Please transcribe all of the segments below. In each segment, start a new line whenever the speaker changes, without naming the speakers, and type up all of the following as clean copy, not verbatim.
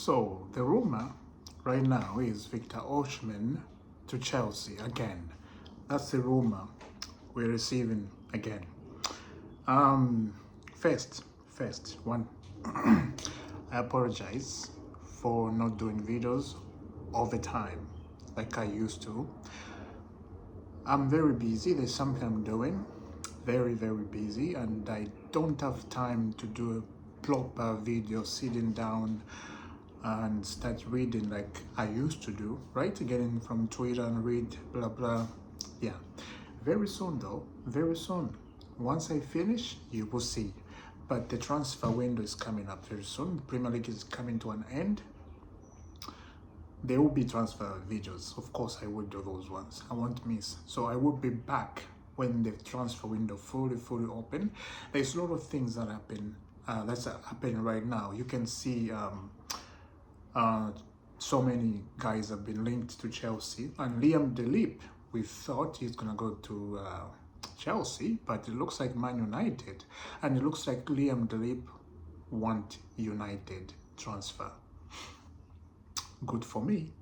So the rumor right now is Victor Osimhen to Chelsea again. That's the rumor we're receiving again. Um, first one. I apologize for not doing videos all the time like I used to. I'm very busy. There's something I'm doing. Very busy, and I don't have time to do a proper video sitting down and start reading like I used to do, right? Getting from Twitter and read blah blah. Yeah, very soon though, very soon. Once I finish, you will see. But the transfer window is coming up very soon. The Premier League is coming to an end. There will be transfer videos. Of course, I will do those ones. I won't miss. So I will be back when the transfer window fully open. There's a lot of things that happen. That's happening right now. You can see so many guys have been linked to Chelsea, and Liam Delap, we thought he's gonna go to Chelsea, but it looks like Man United, and it looks like Liam Delap want United transfer. Good for me.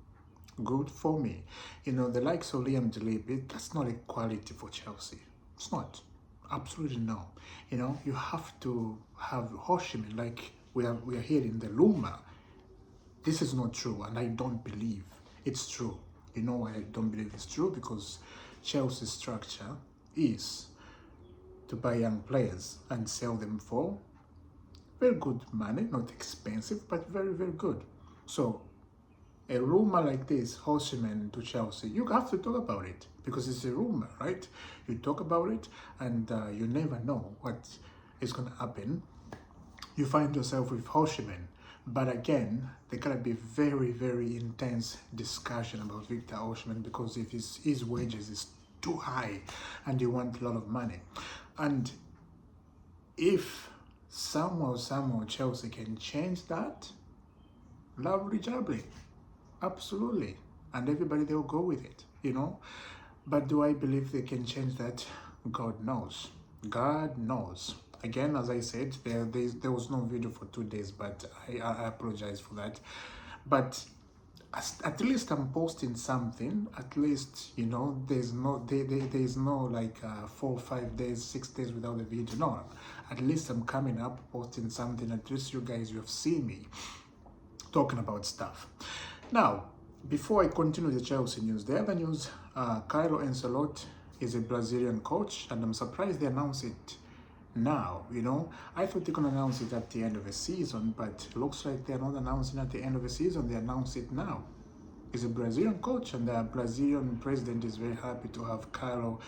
Good for me. You know, the likes of Liam Delap, that's not a quality for Chelsea. It's not. Absolutely no. You know, you have to have Osimhen, like we are hearing the rumor. This is not true, and I don't believe it's true. You know why I don't believe it's true? Because Chelsea's structure is to buy young players and sell them for very good money, not expensive, but very good. So a rumor like this, Osimhen to Chelsea, you have to talk about it because it's a rumor, right? You talk about it, and you never know what is going to happen. You find yourself with Osimhen. But again, there gotta be very intense discussion about Victor Osimhen, because if his wages is too high and you want a lot of money, and if somehow Chelsea can change that, lovely jubbly, absolutely, and everybody, they'll go with it, you know. But do I believe they can change that? God knows. God knows. Again, as I said, there was no video for 2 days, but I apologize for that. But at least I'm posting something. At least, you know, there's no like 4, 5 days, 6 days without a video. No, at least I'm coming up, posting something. At least you guys, you have seen me talking about stuff. Now, before I continue the Chelsea news, the other news, Carlo Ancelotti is a Brazilian coach, and I'm surprised they announced it now. You know, I thought they could announce it at the end of the season, but it looks like they're not announcing at the end of the season. They announce it now. He's a Brazilian coach, and the Brazilian president is very happy to have Carlo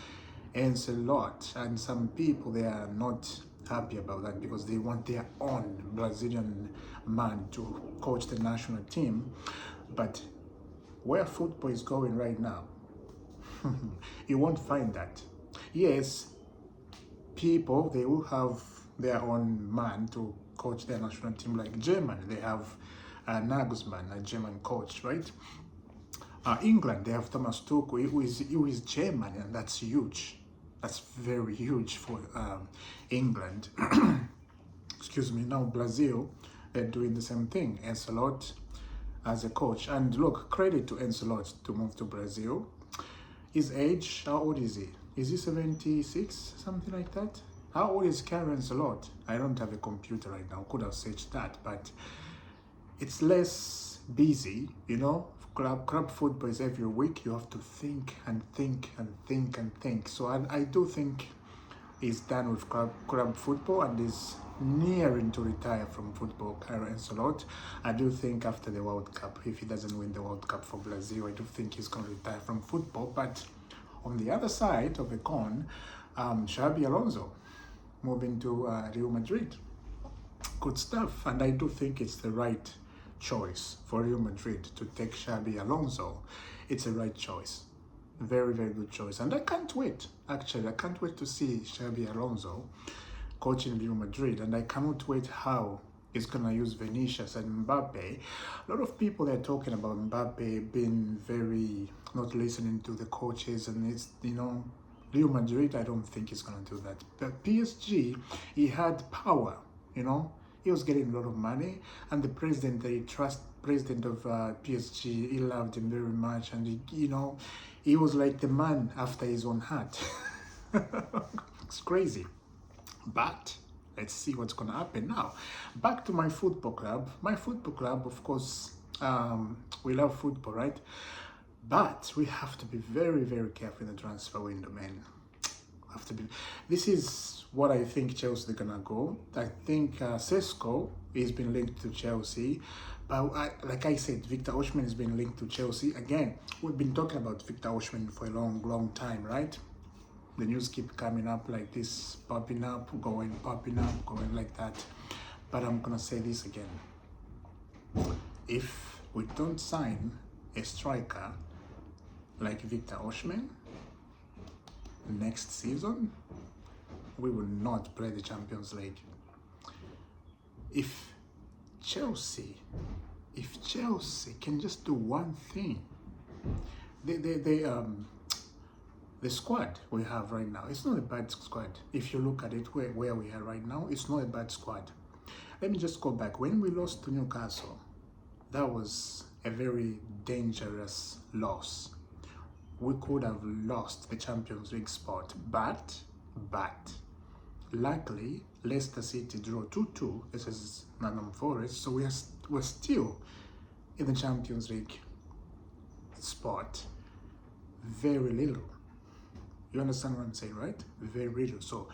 Ancelotti. And some people, they are not happy about that because they want their own Brazilian man to coach the national team. But where football is going right now, you won't find that. Yes, people, they will have their own man to coach their national team, like Germany. They have Nagelsmann, a German coach, right? England, they have Thomas Tuchel, who is German, and that's huge. That's very huge for England. Excuse me. Now Brazil, they're doing the same thing. Ancelotti as a coach, and look, credit to Ancelotti to move to Brazil. His age, how old is he? Is he 76, something like that? How old is Carlo Ancelotti? I don't have a computer right now. Could have searched that, but it's less busy, you know. Club football is every week. You have to think and think. So I do think he's done with club football and is nearing to retire from football, Carlo Ancelotti. I do think after the World Cup, if he doesn't win the World Cup for Brazil, I do think he's going to retire from football. But on the other side of the coin, Xabi Alonso moving to Real Madrid. Good stuff. And I do think it's the right choice for Real Madrid to take Xabi Alonso. It's a right choice. Very good choice. And I can't wait. Actually, I can't wait to see Xabi Alonso coaching Real Madrid. And I cannot wait how he's going to use Vinicius and Mbappe. A lot of people are talking about Mbappe being very not listening to the coaches, and it's, you know, Real Madrid, I don't think he's going to do that. But PSG, he had power, you know. he was getting a lot of money, and the president, the trust president of PSG, he loved him very much, and he was like the man after his own heart. It's crazy. But let's see what's going to happen now. Back to my football club. My football club, of course, we love football, right? But we have to be very, very careful in the transfer window, man. Have to be. This is what I think Chelsea are gonna go. I think Sesko has been linked to Chelsea, but like I said, Victor Osimhen has been linked to Chelsea. Again, we've been talking about Victor Osimhen for a long, long time, right? The news keep coming up like this, popping up, going like that. But I'm gonna say this again. If we don't sign a striker like Victor Osimhen next season, we will not play the Champions League. If Chelsea can just do one thing, the squad we have right now, it's not a bad squad. If you look at it where we are right now, it's not a bad squad. Let me just go back. When we lost to Newcastle, that was a very dangerous loss. We could have lost the Champions League spot, but luckily Leicester City drew 2-2 versus Nottingham Forest, so we're still in the Champions League spot. Very little. You understand what I'm saying, right? Very little. So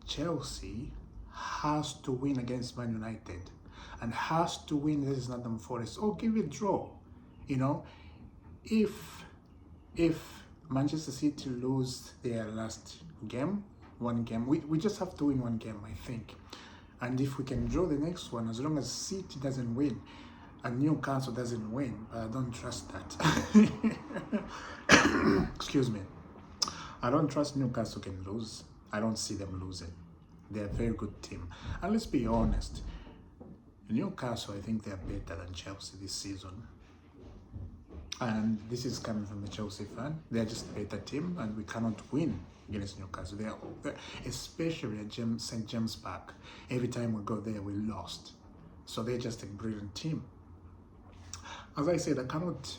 Chelsea has to win against Man United and has to win versus Nottingham Forest, or give it a draw. If Manchester City lose their last game, one game, we just have to win one game, I think. And if we can draw the next one, as long as City doesn't win and Newcastle doesn't win, I don't trust that. Excuse me. I don't trust Newcastle can lose. I don't see them losing. They're a very good team. And let's be honest, Newcastle, I think they're better than Chelsea this season. And this is coming from a Chelsea fan. They're just a better team, and we cannot win against Newcastle. They're especially at St. James Park. Every time we go there, we lost. So they're just a brilliant team. As I said, I cannot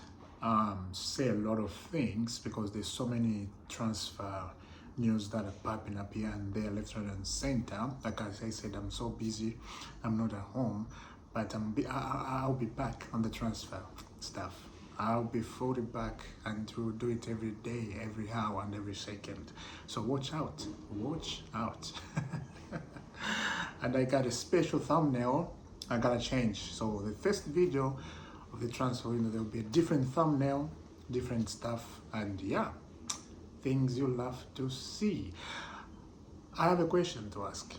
say a lot of things because there's so many transfer news that are popping up here and there, left, right, and center. Like as I said, I'm so busy. I'm not at home, but I'll be back on the transfer stuff. I'll be fully back, and we'll do it every day, every hour, and every second. So watch out, watch out. And I got a special thumbnail I gotta change. So the first video of the transfer window, there'll be a different thumbnail, different stuff, and yeah, things you'll have to see. I have a question to ask.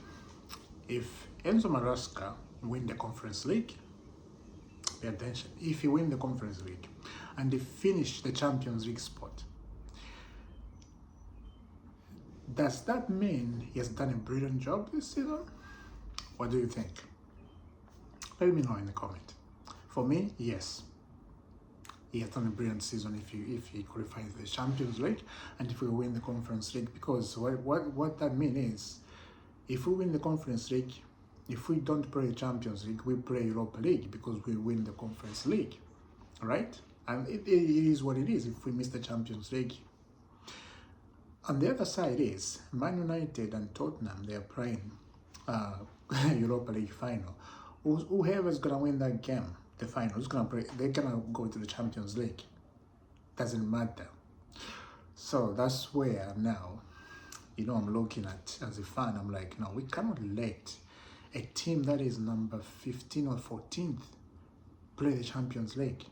If Enzo Maresca win the Conference League, pay attention, if he win the Conference League and they finish the Champions League spot, does that mean he has done a brilliant job this season? What do you think? Let me know in the comment. For me, yes. He has done a brilliant season if he qualifies the Champions League and if we win the Conference League, because what that means is, if we win the Conference League, if we don't play the Champions League, we play Europa League because we win the Conference League, right? And it is what it is if we miss the Champions League. On the other side is, Man United and Tottenham, they're playing Europa League final. Whoever's going to win that game, the final, who's gonna play, they're going to go to the Champions League. Doesn't matter. So that's where now, I'm looking at, as a fan, I'm like, no, we cannot let a team that is number 15 or 14th play the Champions League.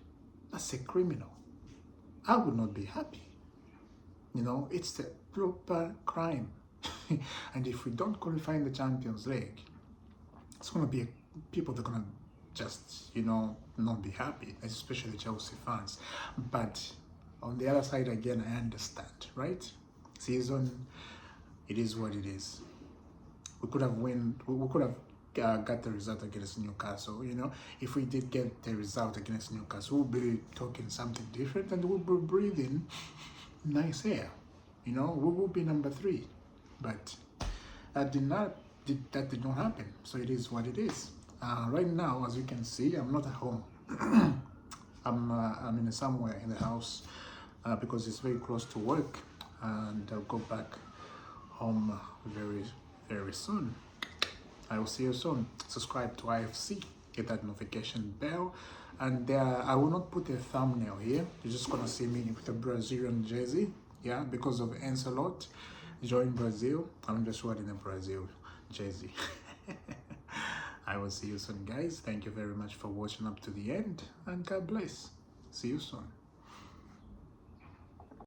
That's a criminal. I would not be happy. It's a proper crime. And if we don't qualify in the Champions League, it's going to be people that are going to just, not be happy, especially Chelsea fans. But on the other side, again, I understand, right? Season, it is what it is. We could have got the result against Newcastle, If we did get the result against Newcastle, we'll be talking something different and we'll be breathing nice air, we will be number 3. But that did not happen, so it is what it is. Right now, as you can see, I'm not at home. I'm in somewhere in the house because it's very close to work, and I'll go back home very soon. I will see you soon. Subscribe to IFC, hit that notification bell, and I will not put a thumbnail here. You're just gonna see me with a Brazilian jersey, yeah, because of Ancelot. Join Brazil. I'm just wearing a Brazil jersey. I will see you soon, guys. Thank you very much for watching up to the end, and God bless. See you soon.